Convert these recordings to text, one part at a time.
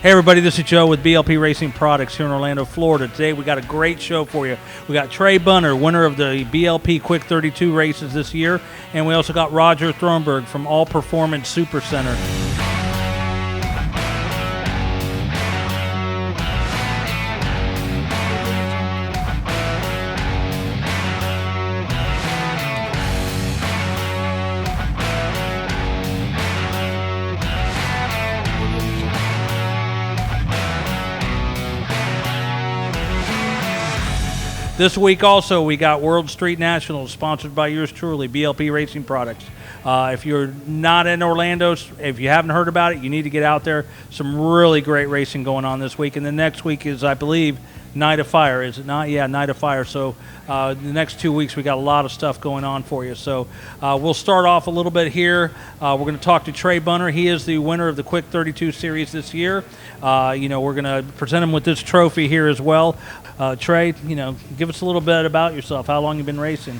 Hey everybody, this is Joe with BLP Racing Products here in Orlando, Florida. Today we got a great show for you. We got Trey Bunner, winner of the BLP Quick 32 races this year, and we also got Roger Thornburg from All Performance Super Center. This week also we got World Street Nationals sponsored by yours truly, BLP Racing Products. If you're not in Orlando, if you haven't heard about it, you need to get out there. Some really great racing going on this week. And the next week is, I believe, Night of Fire, is it not? Yeah, Night of Fire. So the next 2 weeks we got a lot of stuff going on for you. So we'll start off a little bit here. We're going to talk to Trey Bunner. He is the winner of the Quick 32 Series this year. We're going to present him with this trophy here as well. Trey, give us a little bit about yourself. How long you been racing?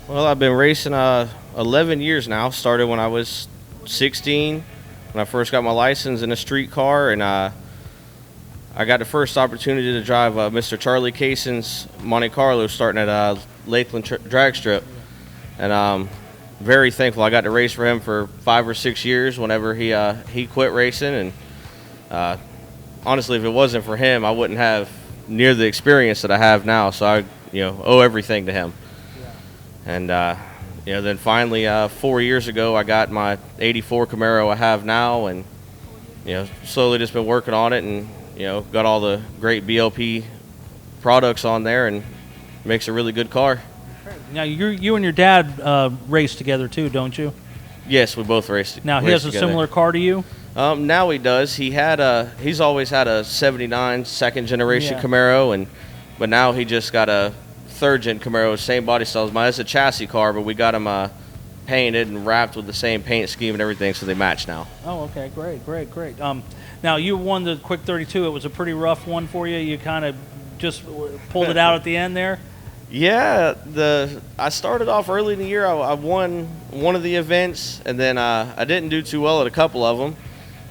Well, I've been racing 11 years now. Started when I was 16, when I first got my license in a street car, and I got the first opportunity to drive Mr. Charlie Caison's Monte Carlo starting at Lakeland Drag Strip. And I'm very thankful I got to race for him for 5 or 6 years whenever he quit racing. And honestly, if it wasn't for him, I wouldn't have near the experience that I have now. So I owe everything to him. Yeah. And then finally 4 years ago, I got my 84 Camaro I have now, and slowly just been working on it, and got all the great BLP products on there, and makes a really good car. Now, you and your dad race together too, don't you? Yes, we both race. Now, he has a similar car to you? Now he does. He's always had a 79 second generation Camaro, but now he just got a third gen Camaro, same body style as mine. It's a chassis car, but we got him painted and wrapped with the same paint scheme and everything, so they match now. Oh, okay, great. Now, you won the Quick 32. It was a pretty rough one for you. You kind of just pulled it out at the end there? Yeah, I started off early in the year. I won one of the events, and then I didn't do too well at a couple of them.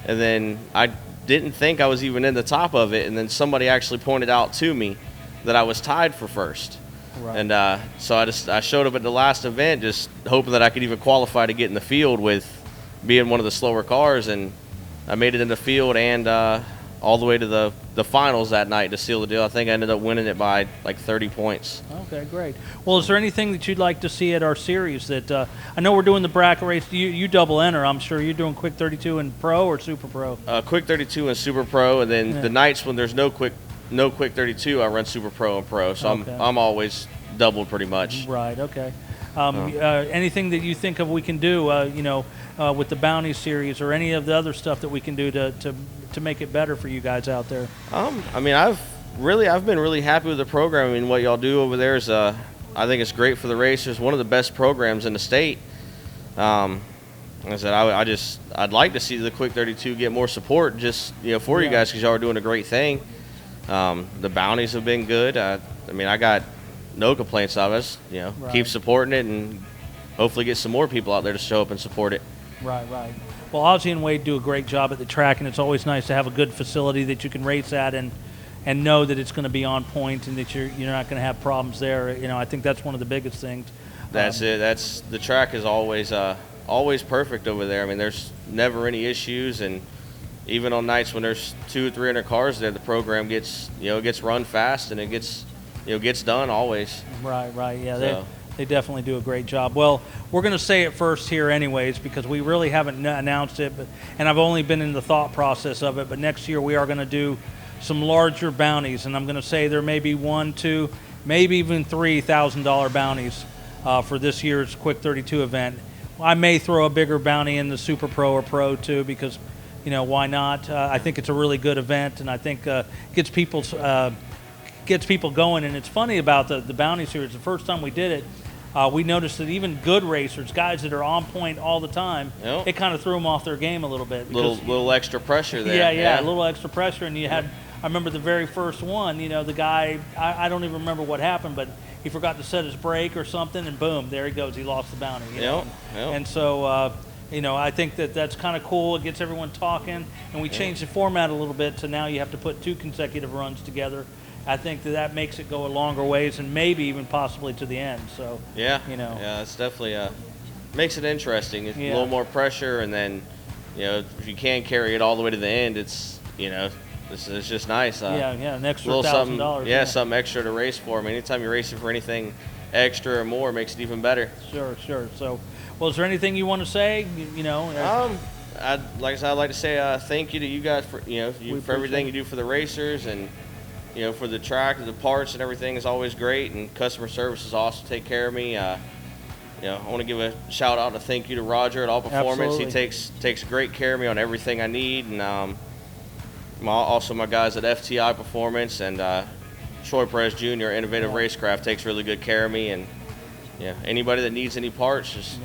And then I didn't think I was even in the top of it, and then somebody actually pointed out to me that I was tied for first. Right. And so I showed up at the last event just hoping that I could even qualify to get in the field with being one of the slower cars, and I made it in the field and all the way to the finals that night to seal the deal. I think I ended up winning it by like 30 points. Okay, great. Well, is there anything that you'd like to see at our series that I know we're doing the bracket race. You double enter, I'm sure. You're doing Quick 32 and Pro or Super Pro? Quick 32 and Super Pro, and then the nights when there's no Quick 32, I run Super Pro and Pro. So I'm always doubled pretty much. Right, okay. Anything that you think of we can do, with the Bounty Series or any of the other stuff that we can do to make it better for you guys out there? I've been really happy with the program. I mean, what y'all do over there is, I think it's great for the racers. One of the best programs in the state. Like I said, I'd like to see the Quick 32 get more support, just for you guys, because y'all are doing a great thing. The bounties have been good. I got no complaints of us. Right. Keep supporting it, and hopefully get some more people out there to show up and support it. Right. Well, Ozzie and Wade do a great job at the track, and it's always nice to have a good facility that you can race at and know that it's going to be on point and that you're not going to have problems there. I think that's one of the biggest things. That's it. The track is always perfect over there. I mean, there's never any issues, and even on nights when there's 200 or 300 cars there, the program gets run fast, and it gets done always. Right. Yeah. So. They definitely do a great job. Well, we're going to say it first here anyways, because we really haven't announced it, and I've only been in the thought process of it, but next year we are going to do some larger bounties, and I'm going to say there may be $1,000, $2,000, maybe even $3,000 bounties for this year's Quick 32 event. I may throw a bigger bounty in the Super Pro or Pro too, because, why not? I think it's a really good event, and I think gets people going. And it's funny about the bounty series. The first time we did it, we noticed that even good racers, guys that are on point all the time, it kind of threw them off their game a little bit. Little extra pressure there. Yeah, a little extra pressure. And I remember the very first one, the guy, I don't even remember what happened, but he forgot to set his brake or something, and boom, there he goes. He lost the bounty. Yep. And so I think that's kind of cool. It gets everyone talking, and we changed the format a little bit, so now you have to put 2 consecutive runs together. I think that makes it go a longer ways, and maybe even possibly to the end. So yeah, it's definitely makes it interesting. It's a little more pressure, and then if you can carry it all the way to the end, it's it's just nice. An extra $1,000. Yeah, something extra to race for. I mean, anytime you're racing for anything extra or more, it makes it even better. Sure. So, well, is there anything you want to say? I'd like to say thank you to you guys for for everything you do for the racers, and for the track, the parts and everything is always great, and customer service is awesome. Take care of me. I want to give a shout out and a thank you to Roger at All Performance. Absolutely. He takes great care of me on everything I need, and also my guys at FTI Performance and Troy Perez Jr. Innovative Racecraft takes really good care of me, and anybody that needs any parts, just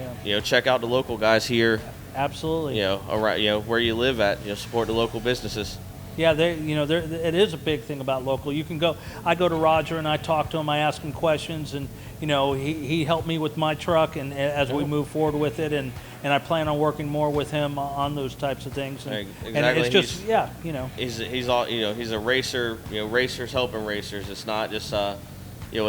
check out the local guys here. Absolutely. Around where you live at, support the local businesses. Yeah, it is a big thing about local. You can go. I go to Roger and I talk to him. I ask him questions, and he helped me with my truck, and as we move forward with it, and I plan on working more with him on those types of things. And, exactly. And it's just he's all he's a racer. Racers helping racers. It's not just a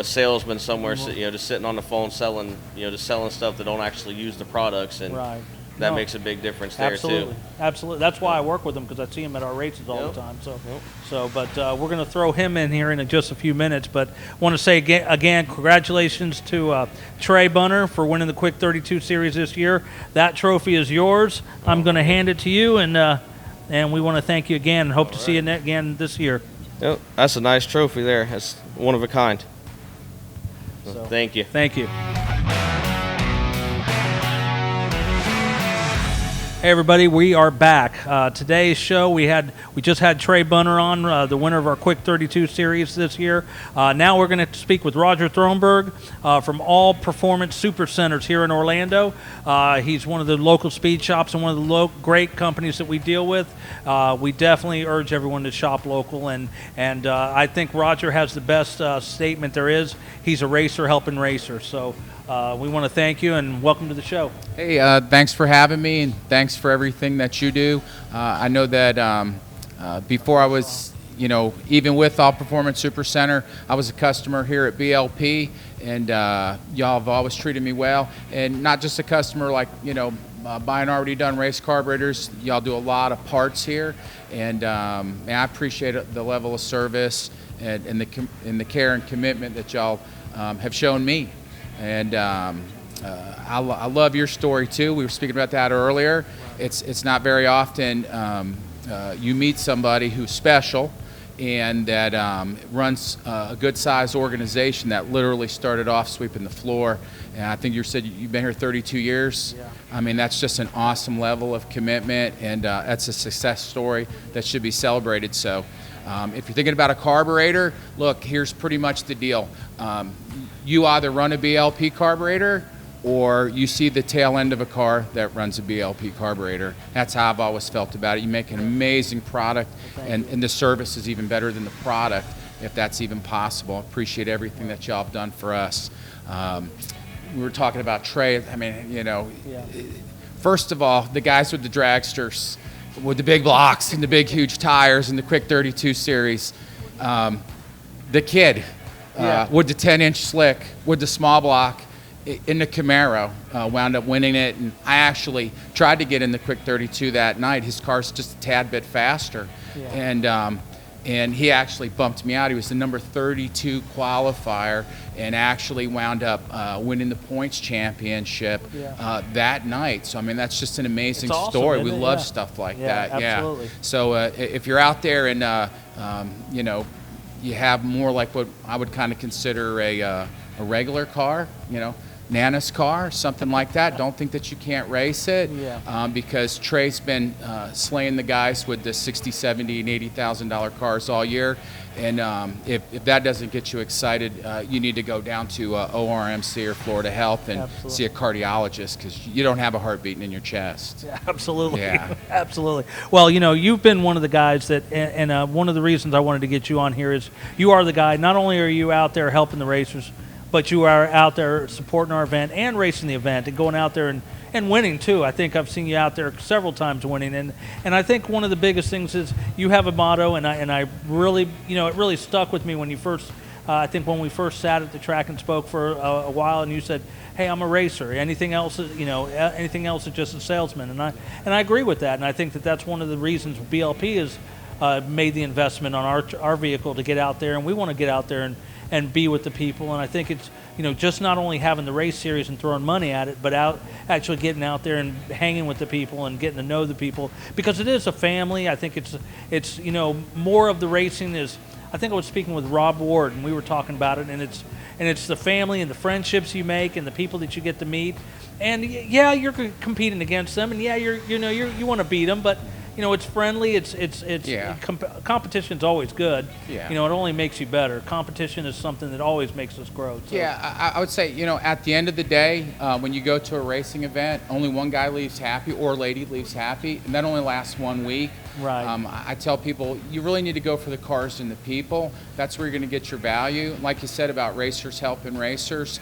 salesman somewhere just sitting on the phone selling selling stuff that don't actually use the products, and right. That makes a big difference there too. Absolutely. That's why I work with him, because I see him at our races all the time. But we're going to throw him in here in just a few minutes. But I want to say again, congratulations to Trey Bunner for winning the Quick 32 Series this year. That trophy is yours. I'm going to hand it to you, and we want to thank you again and hope to see you again this year. Yep, that's a nice trophy there. That's one of a kind. So, thank you. Thank you. Hey everybody, we are back. Today's show, we just had Trey Bunner on, the winner of our Quick 32 Series this year. Now we're going to speak with Roger Thronberg from All Performance Super Centers here in Orlando. He's one of the local speed shops and one of the great companies that we deal with. We definitely urge everyone to shop local, and I think Roger has the best statement there is. He's a racer helping racers. So we want to thank you and welcome to the show. Hey, thanks for having me, and thanks for everything that you do. I know that before I was, even with All Performance Super Center, I was a customer here at BLP, and y'all have always treated me well. And not just a customer like, buying already done race carburetors. Y'all do a lot of parts here, and I appreciate the level of service and the care and commitment that y'all have shown me. And I love your story too. We were speaking about that earlier. It's not very often you meet somebody who's special and that runs a good-sized organization that literally started off sweeping the floor. And I think you said you've been here 32 years. Yeah. I mean, that's just an awesome level of commitment, and that's a success story that should be celebrated. So if you're thinking about a carburetor, look, here's pretty much the deal. You either run a BLP carburetor or you see the tail end of a car that runs a BLP carburetor. That's how I've always felt about it. You make an amazing product, and the service is even better than the product, if that's even possible. I appreciate everything that y'all have done for us. We were talking about Trey. I mean, first of all, the guys with the dragsters, with the big blocks and the big, huge tires and the Quick 32 Series, the kid with the 10-inch slick, with the small block, in the Camaro, wound up winning it. And I actually tried to get in the Quick 32 that night. His car's just a tad bit faster. And he actually bumped me out. He was the number 32 qualifier and actually wound up winning the points championship that night. So, I mean, that's just an amazing story. We love stuff like that. Absolutely. So if you're out there and, you have more like what I would kind of consider a regular car, Nana's car, something like that. Don't think that you can't race it, because Trey's been slaying the guys with the $60,000, $70,000, and $80,000 cars all year. And if that doesn't get you excited, you need to go down to ORMC or Florida Health and see a cardiologist, because you don't have a heart beating in your chest. Yeah, absolutely. Yeah. Absolutely. Well, you've been one of the guys that, and one of the reasons I wanted to get you on here is you are the guy. Not only are you out there helping the racers, but you are out there supporting our event and racing the event and going out there and winning too. I think I've seen you out there several times winning, and I think one of the biggest things is you have a motto, and I really, it really stuck with me when you first. I think when we first sat at the track and spoke for a while, and you said, "Hey, I'm a racer. Anything else is, anything else is just a salesman." And I agree with that, and I think that that's one of the reasons BLP has made the investment on our vehicle to get out there, and we want to get out there and be with the people. And I think it's just not only having the race series and throwing money at it, but actually getting out there and hanging with the people and getting to know the people, because it is a family. I think it's more of the racing is. I think I was speaking with Rob Ward, and we were talking about it, and it's the family and the friendships you make and the people that you get to meet. And yeah, you're competing against them, and yeah, you want to beat them, but it's friendly. It's competition's always good. Yeah. It only makes you better. Competition is something that always makes us grow. So. Yeah, I would say, at the end of the day, when you go to a racing event, only one guy leaves happy or lady leaves happy, and that only lasts 1 week. Right. I tell people, you really need to go for the cars and the people. That's where you're going to get your value. Like you said about racers helping racers,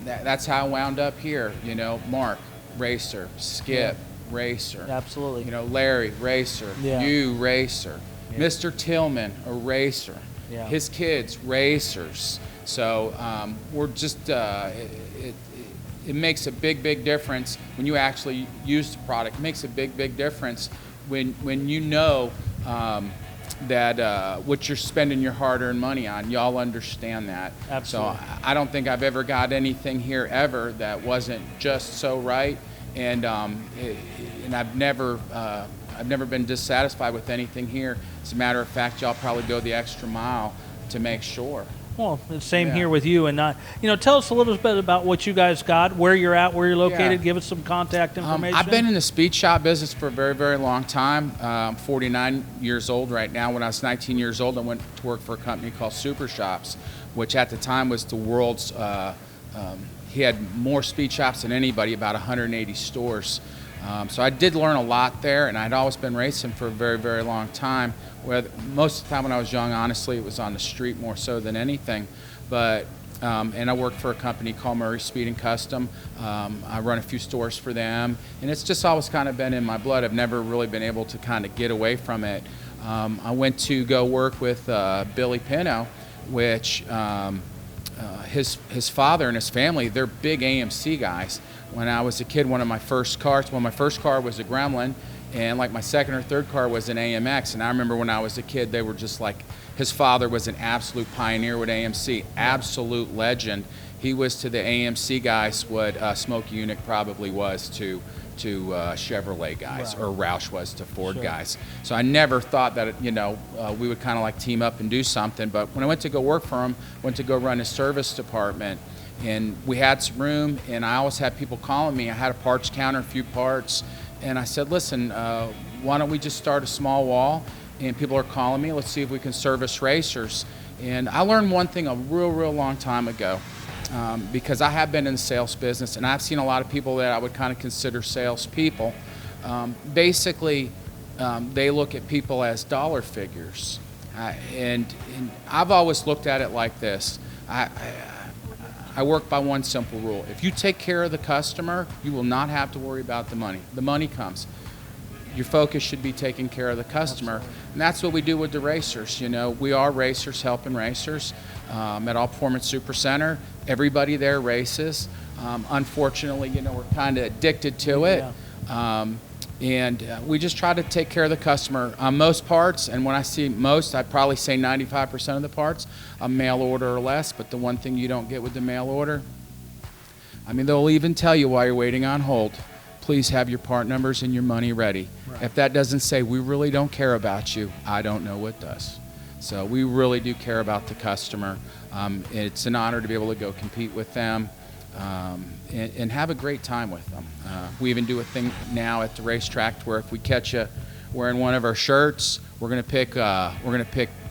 that's how I wound up here. Mark, racer, Skip, racer. Absolutely. Larry, racer. Yeah. You, racer. Yeah. Mr. Tillman, a racer. Yeah. His kids, racers. So we're just, it makes a big difference when you actually use the product. It makes a big difference when you know that what you're spending your hard-earned money on. Y'all understand that. Absolutely. So I don't think I've ever got anything here ever that wasn't just so right, and I've never been dissatisfied with anything here. As a matter of fact, y'all probably go the extra mile to make sure. Well, the same here with you. And, tell us a little bit about what you guys got, where you're at, where you're located. Yeah. Give us some contact information. I've been in the speed shop business for a very long time. I'm 49 years old right now. When I was 19 years old, I went to work for a company called Super Shops, which at the time was the world's, he had more speed shops than anybody, about 180 stores. So I did learn a lot there, and I'd always been racing for a very long time. Most of the time when I was young, honestly, it was on the street more so than anything. But and I worked for a company called Murray Speed and Custom. I run a few stores for them, and it's just always kind of been in my blood. I've never really been able to kind of get away from it. I went to go work with Billy Pino, which his father and his family, they're big AMC guys. When I was a kid, one of my first cars was a Gremlin, and like my second or third car was an AMX. And I remember when I was a kid, they were just like, his father was an absolute pioneer with AMC, absolute legend. He was to the AMC guys what Smokey Unick probably was to Chevrolet guys, or Roush was to Ford guys. So I never thought that we would kind of like team up and do something. But when I went to go work for him, went to go run his service department, and we had some room, and I always had people calling me. I had a parts counter, a few parts, and I said, listen, why don't we just start a small wall? And people are calling me. Let's see if we can service racers. And I learned one thing a real long time ago, because I have been in the sales business, and I've seen a lot of people that I would kind of consider salespeople. Basically, they look at people as dollar figures. And I've always looked at it like this. I work by one simple rule. If you take care of the customer, you will not have to worry about the money. The money comes. Your focus should be taking care of the customer. Absolutely. And that's what we do with the racers. We are racers helping racers. At All Performance Super Center, everybody there races. Unfortunately, we're kind of addicted to it. Yeah. And we just try to take care of the customer. On most parts, and when I see most, I'd probably say 95% of the parts, a mail order or less. But the one thing you don't get with the mail order, they'll even tell you while you're waiting on hold, please have your part numbers and your money ready. Right. If that doesn't say we really don't care about you, I don't know what does. So we really do care about the customer. It's an honor to be able to go compete with them. And have a great time with them. We even do a thing now at the racetrack where if we catch you wearing one of our shirts, we're going to pick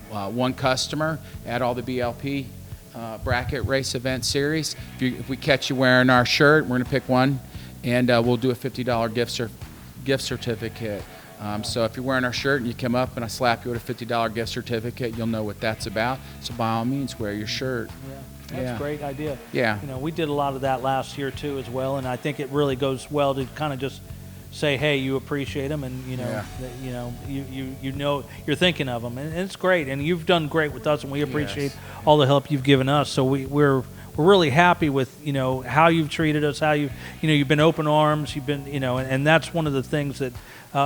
one customer at all the BLP bracket race event series. If we catch you wearing our shirt, we're going to pick one, and we'll do a $50 gift certificate. So if you're wearing our shirt and you come up and I slap you with a $50 gift certificate, you'll know what that's about. So by all means, wear your shirt. That's Yeah. a great idea. Yeah. You know, we did a lot of that last year too as well, and I think it really goes well to kind of just say, hey, you appreciate them, and you know, Yeah. that, you know you're thinking of them, and it's great. And you've done great with us, and we appreciate all the help you've given us. So we're really happy with how you've treated us, how you've been open arms, you've been and that's one of the things that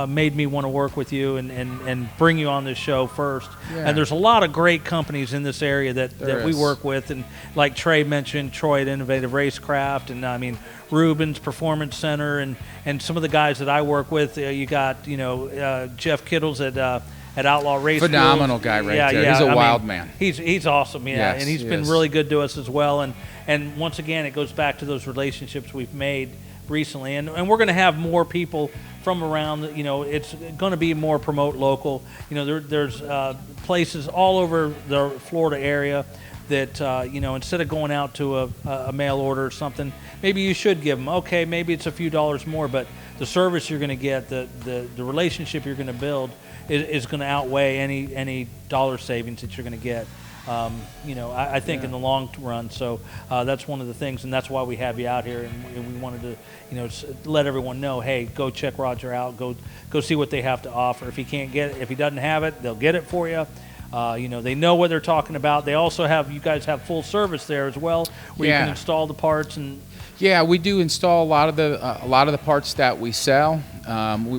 made me want to work with you and bring you on this show first. Yeah. And there's a lot of great companies in this area that we is. work with, and like Trey mentioned, Troy at Innovative Racecraft, and I mean Ruben's Performance Center, and some of the guys that I work with. You got Jeff Kittles at Outlaw Race. Phenomenal guy right there. He's a wild man. He's awesome, yeah, Yes, and he's he been is. really good to us as well. And once again, it goes back to those relationships we've made recently, and we're going to have more people from around. It's going to be more promote local. There's places all over the Florida area that instead of going out to a mail order or something, maybe you should give them. Okay, maybe it's a few dollars more, but the service you're going to get, the relationship you're going to build is going to outweigh any dollar savings that you're going to get. I think in the long run. So that's one of the things, and that's why we have you out here, and we wanted to, let everyone know, hey, go check Roger out, go see what they have to offer. If he can't get it, if he doesn't have it, they'll get it for you. They know what they're talking about. They also you guys have full service there as well, where you can install the parts and. Yeah, we do install a lot of the parts that we sell.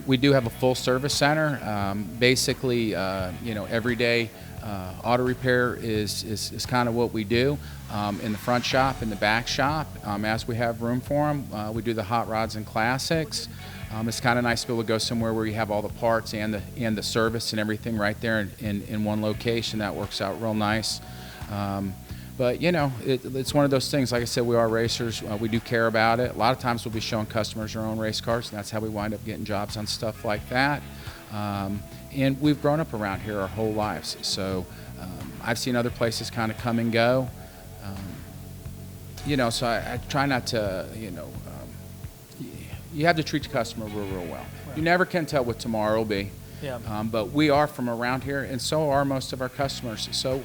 We do have a full service center. Basically, every day auto repair is kind of what we do in the front shop, in the back shop, as we have room for them. We do the hot rods and classics. It's kind of nice to be able to go somewhere where you have all the parts and the service and everything right there in one location. That works out real nice. But it's one of those things. Like I said, we are racers. We do care about it. A lot of times we'll be showing customers our own race cars, and that's how we wind up getting jobs on stuff like that. And we've grown up around here our whole lives. So I've seen other places kind of come and go. So I try not to, you have to treat the customer real well. Right. You never can tell what tomorrow will be. Yeah. But we are from around here, and so are most of our customers. So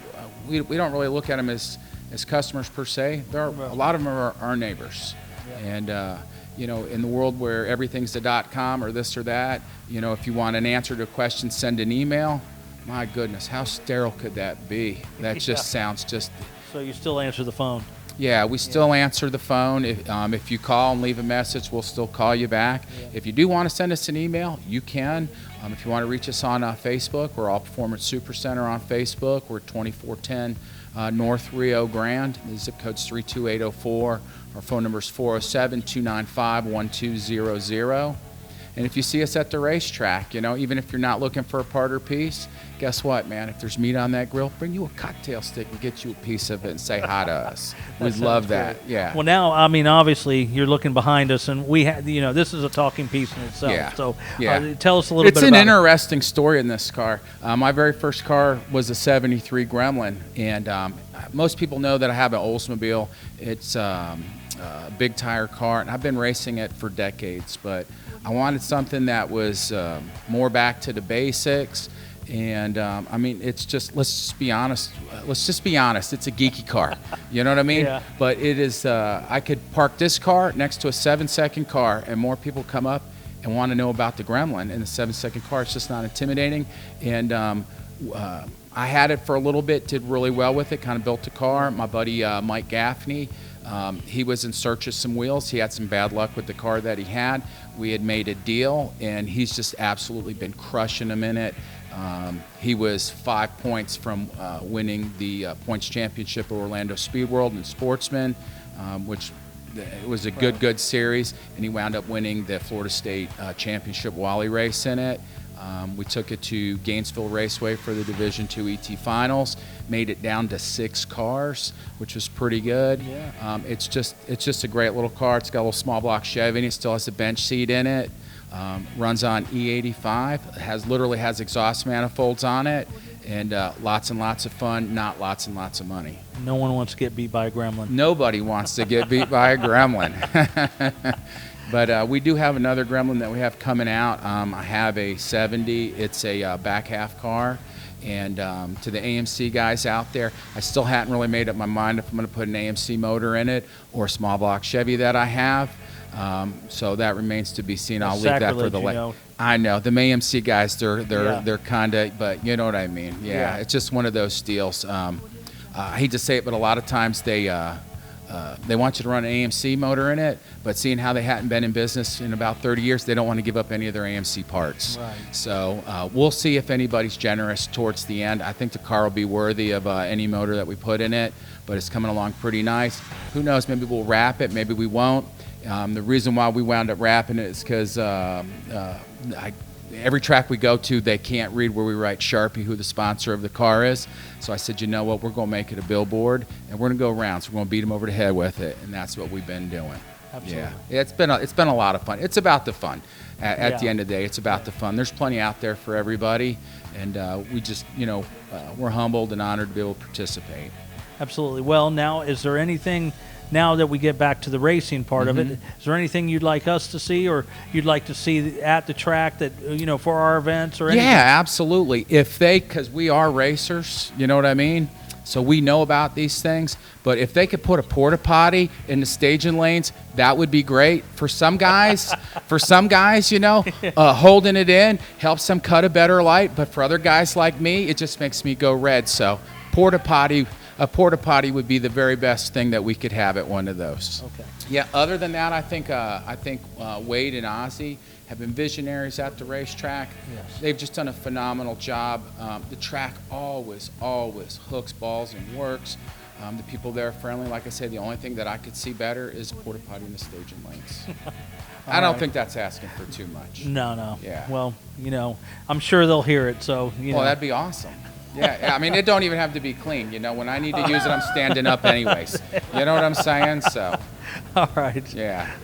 we don't really look at them as customers per se. A lot of them are our neighbors. Yeah. And in the world where everything's the .com or this or that, if you want an answer to a question, send an email. My goodness, how sterile could that be? That just sounds just. So you still answer the phone? Yeah, we still answer the phone. If you call and leave a message, we'll still call you back. Yeah. If you do want to send us an email, you can. If you want to reach us on Facebook, we're All Performance Super Center on Facebook. We're 2410 North Rio Grande. The zip code's 32804. Our phone number is 407-295-1200. And if you see us at the racetrack, even if you're not looking for a part or piece, guess what, man? If there's meat on that grill, bring you a cocktail stick and get you a piece of it and say hi to us. We'd love that. Great. Yeah. Well, now, I mean, obviously, you're looking behind us, and we have, this is a talking piece in itself. Yeah. So tell us a little bit about it. It's an interesting story in this car. My very first car was a 73 Gremlin, and most people know that I have an Oldsmobile. It's a big tire car, and I've been racing it for decades, but I wanted something that was more back to the basics, and I mean, it's just, let's just be honest, it's a geeky car, you know what I mean? Yeah. But it is, I could park this car next to a 7-second car, and more people come up and want to know about the Gremlin in the 7-second car. It's just not intimidating, and I had it for a little bit, did really well with it, kind of built a car. My buddy Mike Gaffney, he was in search of some wheels. He had some bad luck with the car that he had. We had made a deal, and he's just absolutely been crushing them in it. He was 5 points from winning the points championship at Orlando Speed World and Sportsman, which it was a good series, and he wound up winning the Florida State Championship Wally race in it. We took it to Gainesville Raceway for the Division II ET Finals, made it down to 6 cars, which was pretty good. Yeah. It's just a great little car. It's got a little small block Chevy, and it still has a bench seat in it. Runs on E85, literally has exhaust manifolds on it, and lots and lots of fun, not lots and lots of money. No one wants to get beat by a Gremlin. Nobody wants to get beat by a Gremlin. But we do have another Gremlin that we have coming out. I have a 70. It's a back half car, And to the AMC guys out there, I still hadn't really made up my mind if I'm going to put an AMC motor in it or a small block Chevy that I have. So that remains to be seen. I'll leave that for the late. I know the AMC guys, they're kind of, but you know what I mean. Yeah, it's just one of those deals. I hate to say it, but a lot of times they want you to run an AMC motor in it, but seeing how they hadn't been in business in about 30 years, they don't want to give up any of their AMC parts. Right. So we'll see if anybody's generous towards the end. I think the car will be worthy of any motor that we put in it, but it's coming along pretty nice. Who knows, maybe we'll wrap it, maybe we won't. The reason why we wound up wrapping it is because every track we go to, they can't read where we write Sharpie who the sponsor of the car is. So I said, you know what, we're going to make it a billboard, and we're going to go around. So we're going to beat them over the head with it, and that's what we've been doing. Absolutely. Yeah, it's been a lot of fun. It's about the fun. At the end of the day, it's about the fun. There's plenty out there for everybody, and we just, we're humbled and honored to be able to participate. Absolutely. Well, now, is there anything, now that we get back to the racing part of it, is there anything you'd like us to see or you'd like to see at the track that, for our events or anything? Yeah, absolutely. Because we are racers, you know what I mean? So we know about these things, but if they could put a porta potty in the staging lanes, that would be great. For some guys, holding it in helps them cut a better light, but for other guys like me, it just makes me go red. So a porta potty would be the very best thing that we could have at one of those. Okay. Yeah. Other than that, I think Wade and Ozzy have been visionaries at the racetrack. Yes. They've just done a phenomenal job. The track always hooks balls and works. The people there are friendly. Like I said, the only thing that I could see better is a porta potty in the staging lanes. I don't think that's asking for too much. No. Yeah. Well, I'm sure they'll hear it. So, Well, that'd be awesome. Yeah, I mean, it don't even have to be clean. When I need to use it, I'm standing up anyways. You know what I'm saying? So. All right. Yeah.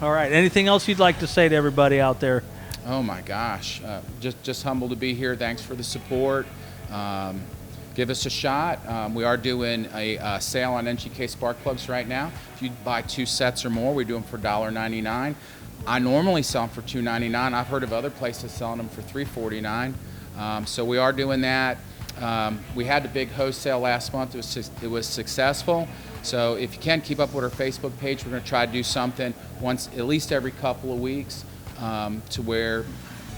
All right. Anything else you'd like to say to everybody out there? Oh my gosh, just humbled to be here. Thanks for the support. Give us a shot. We are doing a sale on NGK spark plugs right now. If you buy 2 sets or more, we do them for $1.99. I normally sell them for $2.99. I've heard of other places selling them for $3.49. So we are doing that. We had the big host sale last month. It was successful. So if you can keep up with our Facebook page, we're going to try to do something at least every couple of weeks, to where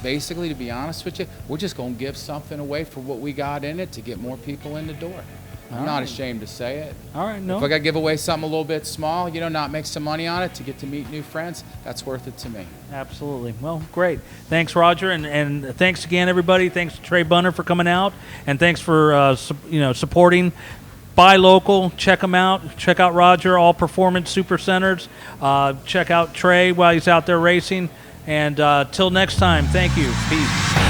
basically, to be honest with you, we're just going to give something away for what we got in it to get more people in the door. I'm not ashamed to say it. All right, no. If I got to give away something a little bit small, not make some money on it to get to meet new friends, that's worth it to me. Absolutely. Well, great. Thanks, Roger, and thanks again, everybody. Thanks to Trey Bunner for coming out, and thanks for supporting. Buy local. Check them out. Check out Roger, all Performance Super Centers. Check out Trey while he's out there racing. And till next time, thank you. Peace.